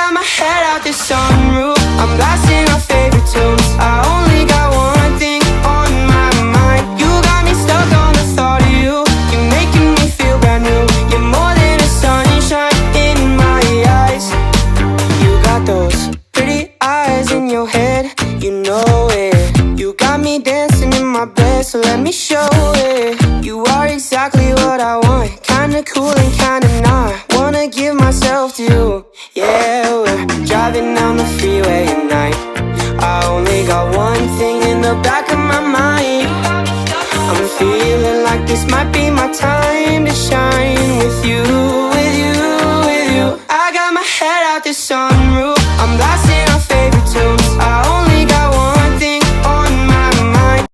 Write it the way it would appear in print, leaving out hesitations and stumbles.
got my head out the sunroof, I'm blasting our favorite tunes. I only got one thing on my mind. You got me stuck on the thought of you. You're making me feel brand new. You're more than a sunshine in my eyes. You got those pretty eyes in your head, you know it. You got me dancing in my bed, so let me show it. You are exactly what I want, kinda cool and kinda not. Wanna give myself to you. Yeah, we're driving down the freeway at night. I only got one thing in the back of my mind. I'm feeling like this might be my time to shine with you, with you, with you. I got my head out the sun.